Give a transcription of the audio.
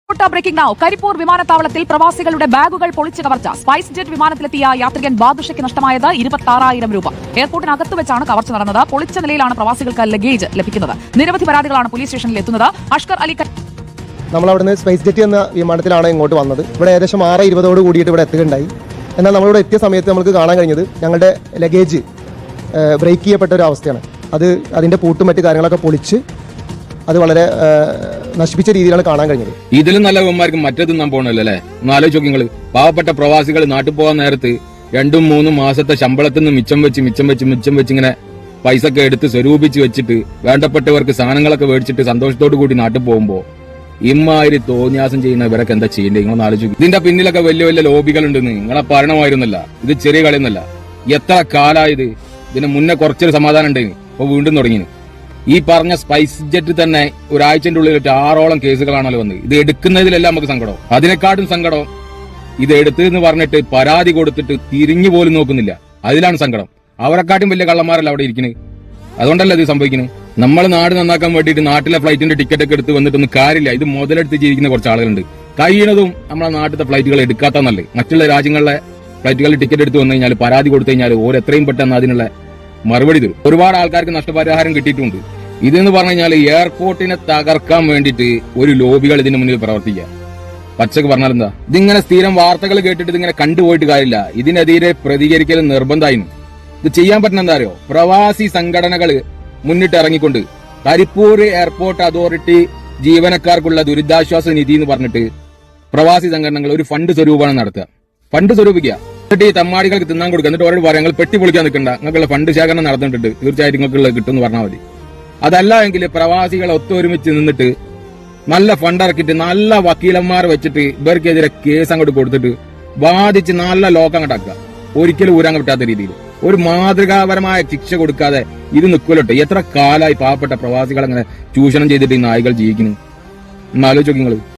Breaking now. Karipur വിമാനത്താവളത്തിൽ പ്രവാസികളുടെ ബാഗുകൾ പൊളിച്ചു കവർച്ച. സ്പൈസ് ജെറ്റ് വിമാനത്തിലെത്തിയ യാത്രികൻ ബാദുഷയ്ക്ക് നഷ്ടമായത് 26,000 രൂപ. എയർപോർട്ടിനകത്ത് വെച്ചാണ് കവർച്ച നടന്നത്. പൊളിച്ച നിലയിലാണ് പ്രവാസികൾക്ക് ലഗേജ് ലഭിക്കുന്നത്. നിരവധി പരാതികളാണ് പോലീസ് സ്റ്റേഷനിൽ എത്തുന്നത്. അഷ്കർ അലി, നമ്മൾ അവിടുന്ന് സ്പൈസ് ജെറ്റ് എന്ന വിമാനത്തിലാണ് ഇങ്ങോട്ട് വന്നത്. ഇവിടെ ഏകദേശം 6:20 കൂടിയിട്ട് ഇവിടെ എത്തുകയുണ്ടായി. എന്നാൽ നമ്മളിവിടെ എത്തിയ സമയത്ത് നമുക്ക് കാണാൻ കഴിഞ്ഞത് ഞങ്ങളുടെ ലഗേജ് ബ്രേക്ക് ചെയ്യപ്പെട്ട ഒരു അവസ്ഥയാണ്. അതിൻ്റെ പൂട്ടും മറ്റു കാര്യങ്ങളൊക്കെ പൊളിച്ച് അത് വളരെ നശിപ്പിച്ച രീതിയിലാണ് കാണാൻ കഴിഞ്ഞത്. ഇതിലും നല്ല ഉമ്മമാർക്ക് മറ്റേത് നാം പോകണല്ലോ അല്ലേ? ഒന്ന് ആലോചിച്ച് നോക്കിങ്ങള്. പാവപ്പെട്ട പ്രവാസികൾ നാട്ടിൽ പോകാൻ നേരത്ത് 2-3 മാസത്തെ ശമ്പളത്തിൽ നിന്ന് മിച്ചം വെച്ച് ഇങ്ങനെ പൈസ ഒക്കെ എടുത്ത് സ്വരൂപിച്ച് വെച്ചിട്ട് വേണ്ടപ്പെട്ടവർക്ക് സാധനങ്ങളൊക്കെ മേടിച്ചിട്ട് സന്തോഷത്തോടു കൂടി നാട്ടിൽ പോകുമ്പോ ഇമ്മാതിരി തോന്നിയാസം ചെയ്യുന്നവരൊക്കെ എന്താ ചെയ്യേണ്ടത്? നിങ്ങളൊന്ന് ആലോചിക്കും. ഇതിന്റെ പിന്നിലൊക്കെ വലിയ വലിയ ലോബികൾ ഉണ്ടെന്ന് നിങ്ങളെ പറയണമായിരുന്നല്ല. ഇത് ചെറിയ കളിയൊന്നല്ല. എത്ര കാലായത്? ഇതിന് മുന്നേ കുറച്ചൊരു സമാധാനം ഉണ്ടെങ്കിൽ ഇപ്പൊ വീണ്ടും തുടങ്ങി. ഈ പറഞ്ഞ സ്പൈസ് ജെറ്റ് തന്നെ ഒരാഴ്ചന്റെ ഉള്ളിൽ 6ഓളം കേസുകളാണല്ലോ വന്നത്. ഇത് എടുക്കുന്നതിലെല്ലാം നമുക്ക് സങ്കടം. അതിനെക്കാട്ടും സങ്കടം ഇത് എടുത്തെന്ന് പറഞ്ഞിട്ട് പരാതി കൊടുത്തിട്ട് തിരിഞ്ഞു പോലും നോക്കുന്നില്ല. അതിലാണ് സങ്കടം. അവരെക്കാട്ടും വലിയ കള്ളന്മാരല്ല അവിടെ ഇരിക്കുന്നത്. അതുകൊണ്ടല്ല ഇത് സംഭവിക്കുന്നത്. നമ്മൾ നാട് നന്നാക്കാൻ വേണ്ടിയിട്ട് നാട്ടിലെ ഫ്ലൈറ്റിന്റെ ടിക്കറ്റ് ഒക്കെ എടുത്ത് വന്നിട്ടൊന്നും കാര്യമില്ല. ഇത് മുതലെടുത്ത് ജീവിക്കുന്ന കുറച്ച് ആളുകളുണ്ട്. കഴിയണതും നമ്മളെ നാട്ടിലെ ഫ്ലൈറ്റുകൾ എടുക്കാത്ത നല്ലത്. മറ്റുള്ള രാജ്യങ്ങളിലെ ഫ്ലൈറ്റുകളിൽ ടിക്കറ്റ് എടുത്ത് വന്നു കഴിഞ്ഞാൽ പരാതി കൊടുത്തു കഴിഞ്ഞാൽ ഓരെത്രയും പെട്ടെന്ന് അതിനുള്ള മറുപടി തരും. ഒരുപാട് ആൾക്കാർക്ക് നഷ്ടപരിഹാരം കിട്ടിയിട്ടുണ്ട്. ഇതെന്ന് പറഞ്ഞു കഴിഞ്ഞാൽ എയർപോർട്ടിനെ തകർക്കാൻ വേണ്ടിയിട്ട് ഒരു ലോബികൾ ഇതിന് മുന്നിൽ പ്രവർത്തിക്കുക. പച്ചക്ക് പറഞ്ഞാൽ എന്താ? ഇതിങ്ങനെ സ്ഥിരം വാർത്തകൾ കേട്ടിട്ട് ഇതിങ്ങനെ കണ്ടുപോയിട്ട് കാര്യമില്ല. ഇതിനെതിരെ പ്രതികരിക്കൽ നിർബന്ധമായിരുന്നു. ഇത് ചെയ്യാൻ പറ്റുന്ന എന്താ അറിയോ? പ്രവാസി സംഘടനകൾ മുന്നിട്ട് ഇറങ്ങിക്കൊണ്ട് കരിപ്പൂർ എയർപോർട്ട് അതോറിറ്റി ജീവനക്കാർക്കുള്ള ദുരിതാശ്വാസ നിധി എന്ന് പറഞ്ഞിട്ട് പ്രവാസി സംഘടനകൾ ഒരു ഫണ്ട് സ്വരൂപണം നടത്തുക. ഫണ്ട് സ്വരൂപിക്കുക. എന്നിട്ട് ഈ തമ്മാടികൾക്ക് തിന്നാൻ കൊടുക്കുക. എന്നിട്ട് ഓരോട് പറയാം, നിങ്ങൾ പെട്ടി പൊളിക്കാൻ നിൽക്കണ്ട, നിങ്ങൾക്കുള്ള ഫണ്ട് ശേഖരണം നടന്നിട്ടുണ്ട്, തീർച്ചയായിട്ടും നിങ്ങൾക്കുള്ള കിട്ടുമെന്ന് പറഞ്ഞാൽ മതി. അതല്ല എങ്കിൽ പ്രവാസികളെ ഒത്തൊരുമിച്ച് നിന്നിട്ട് നല്ല ഫണ്ട് ഇറക്കിയിട്ട് നല്ല വക്കീലന്മാർ വെച്ചിട്ട് ഇവർക്കെതിരെ കേസ് അങ്ങോട്ട് കൊടുത്തിട്ട് ബാധിച്ച് നല്ല ലോകം അങ്ങോട്ടാക്കുക. ഒരിക്കലും ഊരാൻ പറ്റാത്ത രീതിയിൽ ഒരു മാതൃകാപരമായ ശിക്ഷ കൊടുക്കാതെ ഇത് നിൽക്കുമല്ലോട്ടെ. എത്ര കാലമായി പാവപ്പെട്ട പ്രവാസികൾ അങ്ങനെ ചൂഷണം ചെയ്തിട്ട് ഈ നായികൾ ജീവിക്കുന്നു? ഒന്ന് ആലോചിച്ച് നോക്കി നിങ്ങൾ.